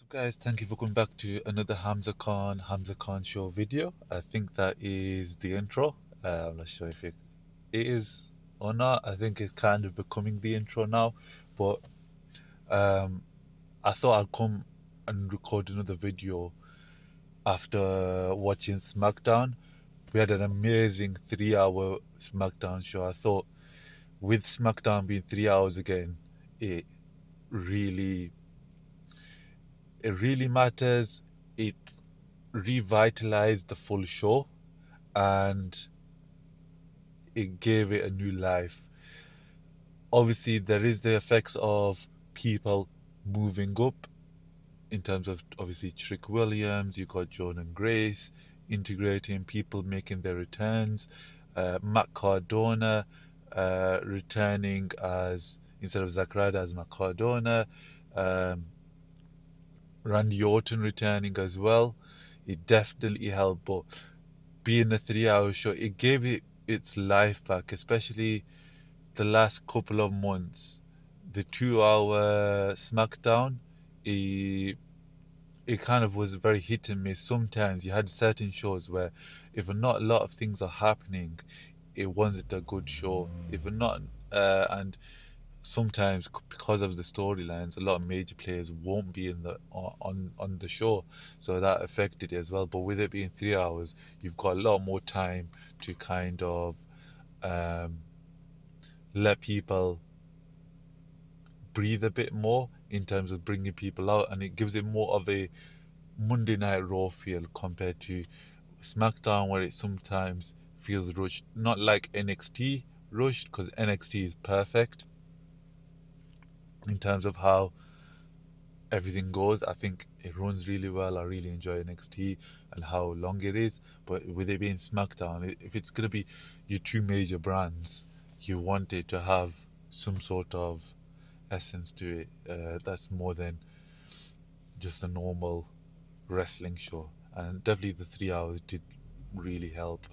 Guys, thank you for coming back to another Hamza Khan show video. I think that is the intro. I'm not sure if it is or not. I think it's kind of becoming the intro now, but um, I thought I'd come and record another video after watching Smackdown. We had an amazing 3 hour Smackdown show. I thought with Smackdown being 3 hours again, it really it really matters. It revitalized the full show and it gave it a new life. Obviously, there is the effects of people moving up in terms of obviously Trick Williams, you got Jordan Grace integrating, people making their returns, Matt Cardona returning as instead of Zack Ryder as Matt Cardona, um, Randy Orton returning as well. It definitely helped, but being a 3 hour show, it gave it its life back, especially the last couple of months. The 2 hour SmackDown, it, it kind of was very hit and miss. Sometimes you had certain shows where, if not a lot of things are happening, it wasn't a good show. If not, and sometimes because of the storylines, a lot of major players won't be in the on the show, so that affected it as well. But with it being 3 hours, you've got a lot more time to kind of um, let people breathe a bit more in terms of bringing people out, and it gives it more of a Monday Night Raw feel compared to SmackDown, where it sometimes feels rushed. Not like NXT rushed, because NXT is perfect in terms of how everything goes. I think it runs really well. I really enjoy NXT and how long it is. But with it being SmackDown, if it's gonna be your two major brands, you want it to have some sort of essence to it. That's more than just a normal wrestling show. And definitely the 3 hours did really help.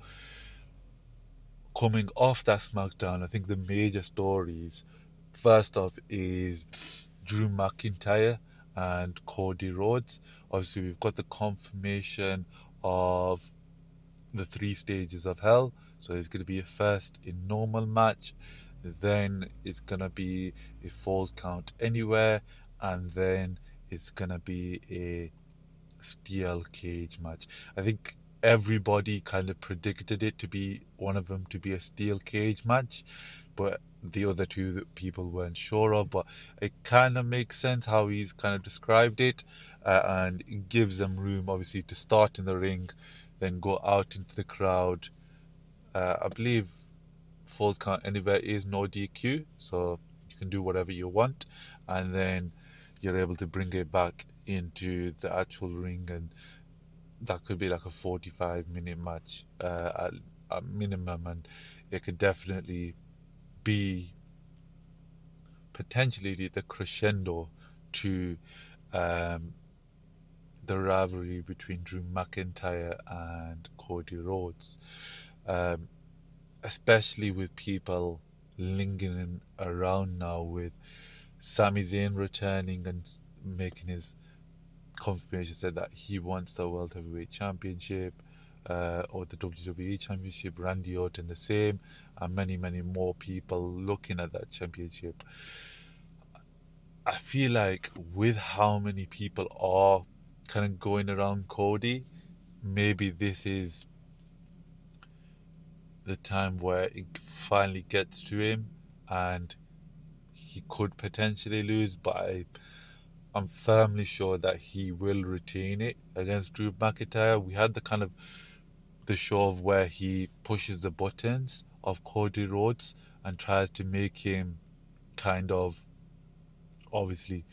Coming off that SmackDown, I think the major stories, first off, is Drew McIntyre and Cody Rhodes. Obviously, we've got the confirmation of the 3 stages of hell. So it's going to be a first in normal match, then it's going to be a falls count anywhere, and then it's going to be a steel cage match. I think everybody kind of predicted it to be one of them to be a steel cage match, but the other two that people weren't sure of. But it kind of makes sense how he's kind of described it, and it gives them room, obviously, to start in the ring, then go out into the crowd. I believe falls count anywhere is no DQ, so you can do whatever you want, and then you're able to bring it back into the actual ring, and that could be like a 45-minute match at minimum, and it could definitely be potentially the crescendo to um, the rivalry between Drew McIntyre and Cody Rhodes, um, especially with people lingering around now with Sami Zayn returning and making his confirmation, said that he wants the World Heavyweight Championship, or the WWE Championship, Randy Orton the same, and many, many more people looking at that championship. I feel like with how many people are kind of going around Cody, maybe this is the time where it finally gets to him and he could potentially lose, but I'm firmly sure that he will retain it against Drew McIntyre. We had the kind of the show of where he pushes the buttons of Cody Rhodes and tries to make him kind of obviously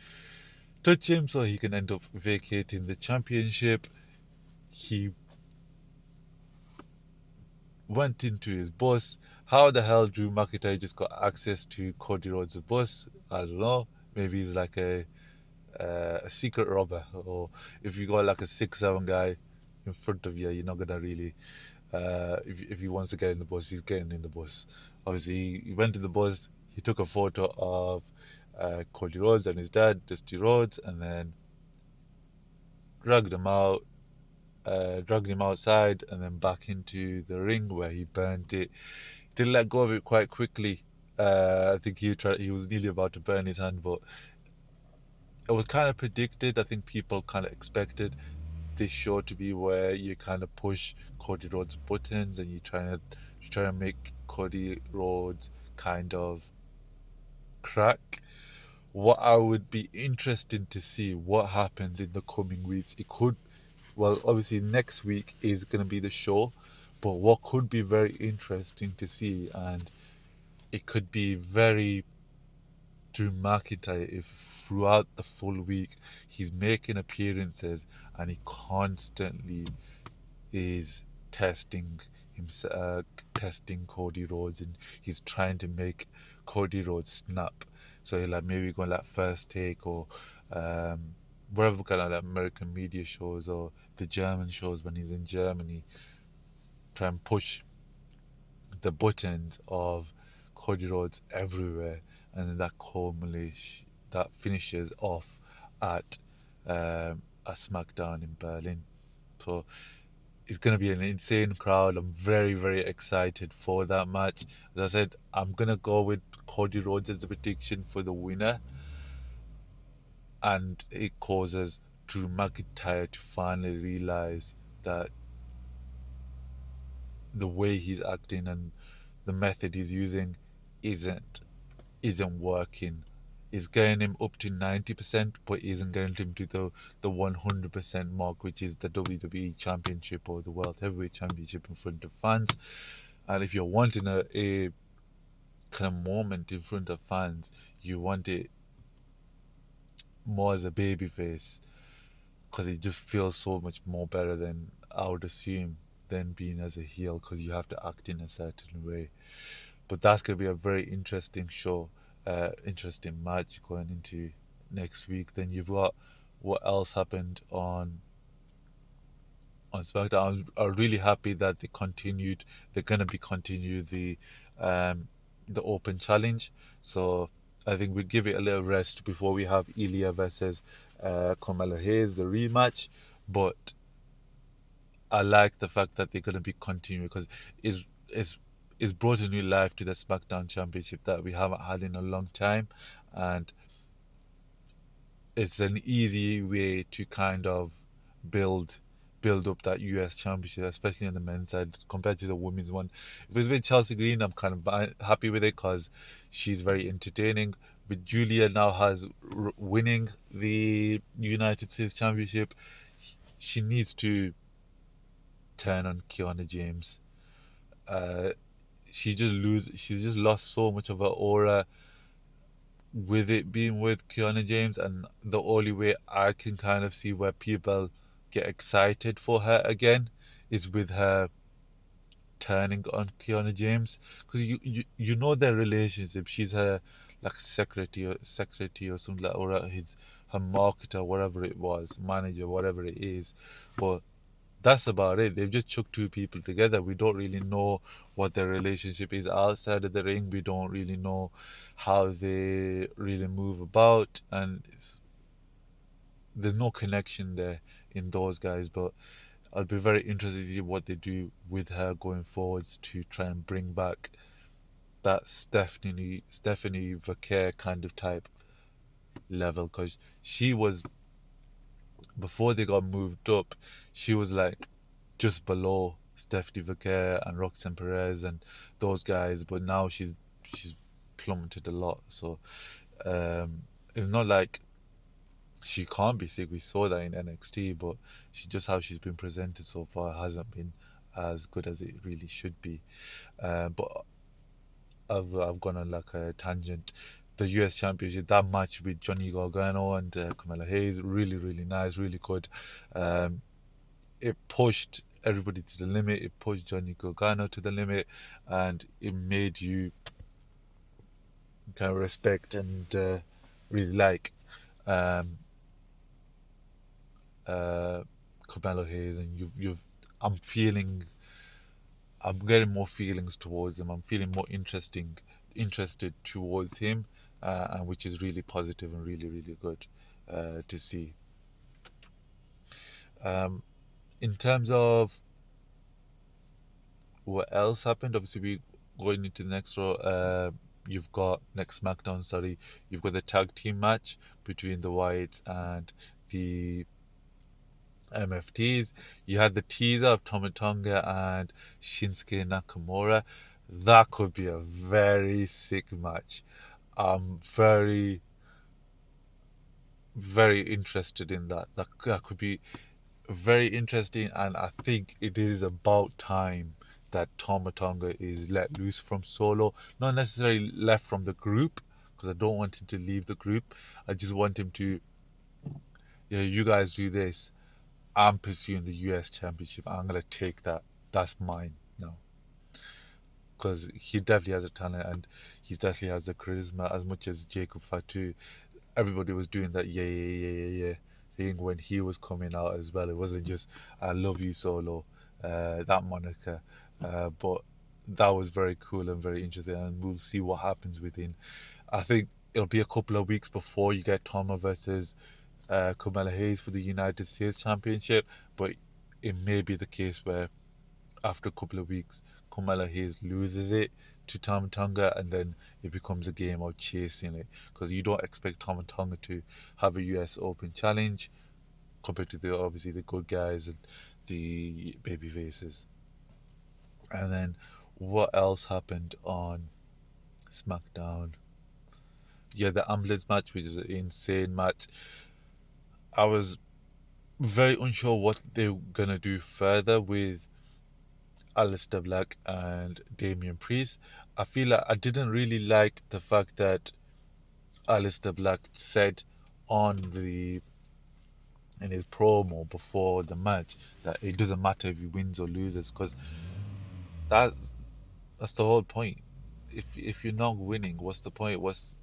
touch him so he can end up vacating the championship. He went into his bus. How the hell Drew McIntyre just got access to Cody Rhodes' bus? I don't know. Maybe he's like a secret robber, or if you got like a 6'7" guy in front of you, you're not gonna really. If he wants to get in the bus, he's getting in the bus. Obviously, he went to the bus. He took a photo of Cody Rhodes and his dad, Dusty Rhodes, and then dragged him out, dragged him outside, and then back into the ring where he burnt it. Didn't let go of it quite quickly. I think he was nearly about to burn his hand, but it was kind of predicted. I think people kind of expected this show to be where you kind of push Cody Rhodes' buttons and you try to make Cody Rhodes kind of crack. What I would be interested to see what happens in the coming weeks. It could, well, obviously next week is going to be the show, but what could be very interesting to see, and it could be very Drew McIntyre, if throughout the full week he's making appearances and he constantly is testing himself, testing Cody Rhodes, and he's trying to make Cody Rhodes snap. So like maybe going like First Take or um, wherever kind of like American media shows or the German shows when he's in Germany, try and push the buttons of Cody Rhodes everywhere, and then that finishes off at a Smackdown in Berlin. So it's going to be an insane crowd. I'm very, very excited for that match. As I said, I'm going to go with Cody Rhodes as the prediction for the winner, and it causes Drew McIntyre to finally realize that the way he's acting and the method he's using isn't isn't working. It's getting him up to 90%, but isn't getting him to the 100% mark, which is the WWE Championship or the World Heavyweight Championship in front of fans. And if you're wanting a kind of moment in front of fans, you want it more as a babyface because it just feels so much more better than I would assume than being as a heel because you have to act in a certain way. But that's going to be a very interesting show, interesting match going into next week. Then you've got what else happened on SmackDown. I'm really happy that they continued. They're going to be continue the Open Challenge. So I think we give it a little rest before we have Ilya versus Carmelo Hayes, the rematch. But I like the fact that they're going to be continuing because it's it's brought a new life to the SmackDown Championship that we haven't had in a long time, and it's an easy way to kind of build build up that US Championship, especially on the men's side compared to the women's one. If it's with Chelsea Green, I'm kind of happy with it because she's very entertaining. But Julia now has winning the United States Championship. She needs to turn on Kiana James. Uh, she's just lost so much of her aura with it being with Kiana James, and the only way I can kind of see where people get excited for her again is with her turning on Kiana James, because you know their relationship. She's her like secretary or something like, or her marketer, whatever it was, manager, whatever it is, but that's about it. They've just chucked two people together. We don't really know what their relationship is outside of the ring. We don't really know how they really move about, and there's no connection there in those guys. But I'll be very interested to see what they do with her going forwards to try and bring back that Stephanie Vaquer kind of type level, because she was, before they got moved up, she was like just below Stephanie Vaquer and Roxanne Perez and those guys, but now she's plummeted a lot. So it's not like she can't be sick. We saw that in NXT, but she just how she's been presented so far hasn't been as good as it really should be. But I've gone on like a tangent. The US Championship, that match with Johnny Gargano and Carmelo Hayes, really really nice, really good. Um, it pushed everybody to the limit. It pushed Johnny Gargano to the limit, and it made you kind of respect and really like um, uh, Carmelo Hayes. And I'm feeling, I'm getting more feelings towards him. I'm feeling more interested towards him, and which is really positive and really really good to see. Um, in terms of what else happened, obviously we going into the next row. You've got next SmackDown. Sorry, you've got the tag team match between the Whites and the MFTs. You had the teaser of Tomatonga and Shinsuke Nakamura. That could be a very sick match. I'm very, very interested in that. That could be very interesting, and I think it is about time that Tomatonga is let loose from Solo. Not necessarily left from the group, because I don't want him to leave the group. I just want him to, yeah, you guys do this. I'm pursuing the US Championship. I'm gonna take that. That's mine now. Because he definitely has a talent and he definitely has the charisma as much as Jacob Fatu. Everybody was doing that yeah thing when he was coming out as well. It wasn't just I love you Solo, that moniker. But that was very cool and very interesting, and we'll see what happens within. I think it'll be a couple of weeks before you get Toma versus Kamala Hayes for the United States Championship, but it may be the case where after a couple of weeks, Kamala Hayes loses it to Tama Tonga, and then it becomes a game of chasing it, because you don't expect Tama Tonga to have a US Open challenge compared to the obviously the good guys and the baby faces. And then what else happened on SmackDown? Yeah, the ambulance match, which is an insane match. I was very unsure what they were gonna do further with Alistair Black and Damian Priest. I feel like I didn't really like the fact that Alistair Black said on the in his promo before the match that it doesn't matter if he wins or loses, because that's that's the whole point. If you're not winning, what's the point? What's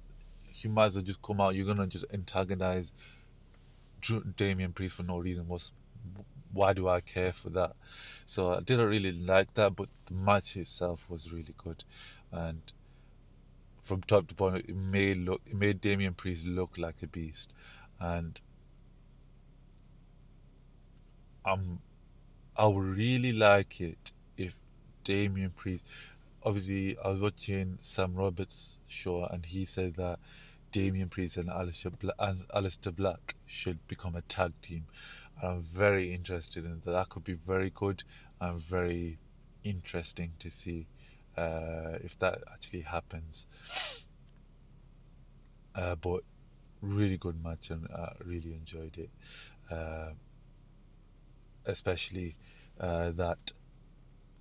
You might as well just come out. You're gonna just antagonize Damian Priest for no reason. Why do I care for that? So I didn't really like that, but the match itself was really good, and from top to bottom, it made Damian Priest look like a beast, and I'm I would really like it if Damian Priest. Obviously, I was watching Sam Roberts' show, and he said that Damian Priest and Alistair Black should become a tag team. I'm very interested in that. That could be very good and very interesting to see if that actually happens. But really good match, and I really enjoyed it. Uh, Especially that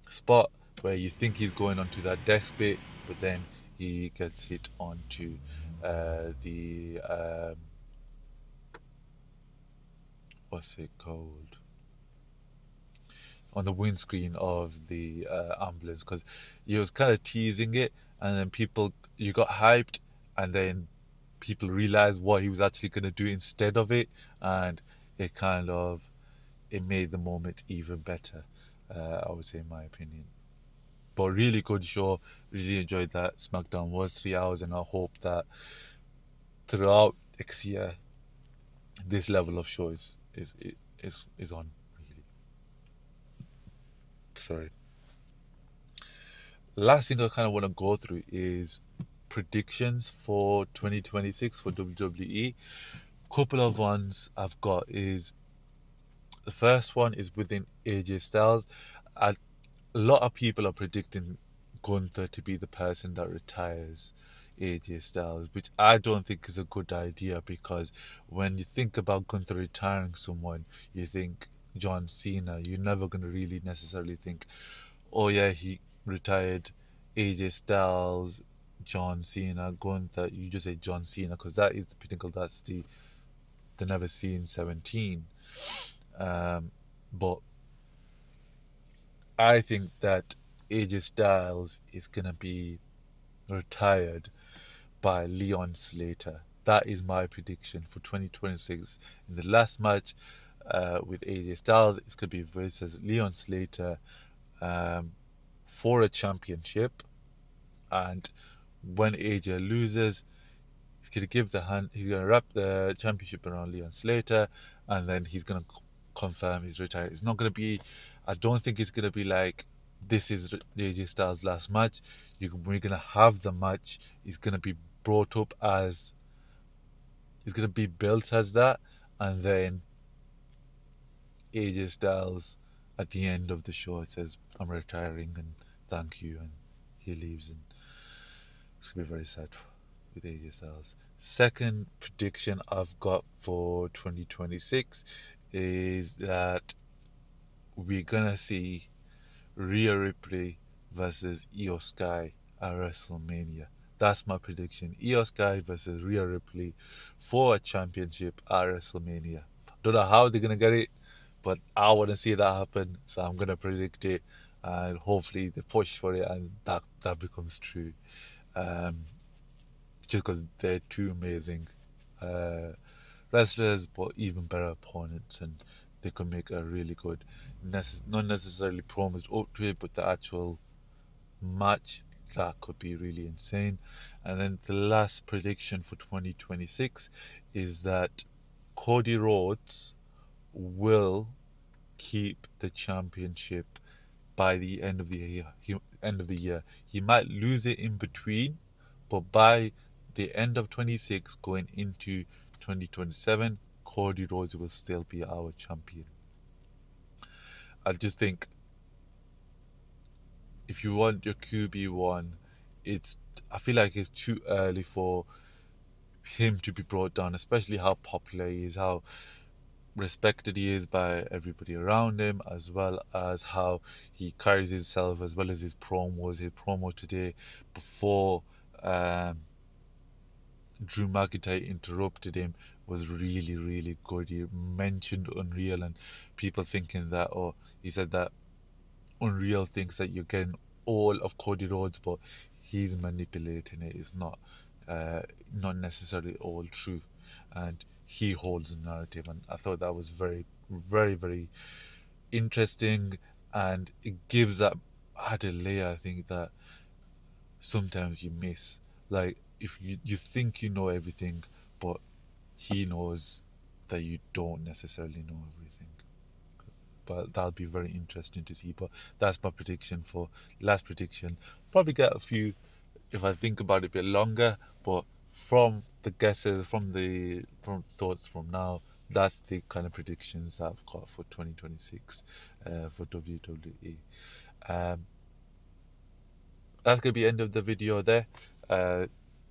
spot where you think he's going onto that death bit, but then he gets hit onto the what's it called, on the windscreen of the ambulance, because he was kind of teasing it, and then people you got hyped, and then people realized what he was actually going to do instead of it, and it kind of it made the moment even better. I would say, in my opinion. But really good show. Really enjoyed that. SmackDown was 3 hours, and I hope that throughout next year, this level of show is on. Really, sorry. Last thing I kind of want to go through is predictions for 2026 for WWE. Couple of ones I've got is the first one is within AJ Styles. A lot of people are predicting Gunther to be the person that retires AJ Styles, which I don't think is a good idea, because when you think about Gunther retiring someone, you think John Cena. You're never going to really necessarily think, oh yeah, he retired AJ Styles, John Cena, Gunther. You just say John Cena because that is the pinnacle. That's the never seen 17. But I think that AJ Styles is gonna be retired by Leon Slater. That is my prediction for 2026. In the last match with AJ Styles, it's gonna be versus Leon Slater um, for a championship. And when AJ loses, he's gonna give the hand. He's gonna wrap the championship around Leon Slater, and then he's gonna confirm he's retired. It's not gonna be. I don't think it's gonna be like this is AJ Styles' last match. We're gonna have the match. It's gonna be brought up as. It's gonna be built as that, and then AJ Styles at the end of the show it says I'm retiring and thank you, and he leaves, and it's gonna be very sad with AJ Styles. Second prediction I've got for 2026 is that we're gonna see Rhea Ripley versus Io Sky at WrestleMania. That's my prediction. Io Sky versus Rhea Ripley for a championship at WrestleMania. Don't know how they're gonna get it, but I want to see that happen. So I'm gonna predict it, and hopefully they push for it, and that becomes true. Um, just because they're two amazing uh, wrestlers, but even better opponents, and they could make a really good, not necessarily promos up to it, but the actual match that could be really insane. And then the last prediction for 2026 is that Cody Rhodes will keep the championship by the end of the year. He might lose it in between, but by the end of 26 going into 2027, Cody Rhodes will still be our champion. I just think if you want your QB1, I feel like it's too early for him to be brought down, especially how popular he is, how respected he is by everybody around him, as well as how he carries himself, as well as his promos. His promo today, before um, Drew McIntyre interrupted him, was really, really good. He mentioned Unreal, and people thinking that, oh, he said that Unreal thinks that you're getting all of Cody Rhodes, but he's manipulating it. It's not necessarily all true, and he holds the narrative. And I thought that was very, very, very interesting, and it gives that added layer. I think that sometimes you miss, like if you think you know everything, but he knows that you don't necessarily know everything. But that'll be very interesting to see. But that's my prediction for last prediction. Probably get a few if I think about it a bit longer. But from the guesses, from thoughts from now, that's the kind of predictions I've got for 2026 for WWE. Um, that's gonna be the end of the video there.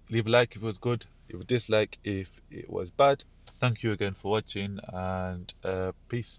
Leave a like if it was good. Leave a dislike if it was bad. Thank you again for watching, and peace.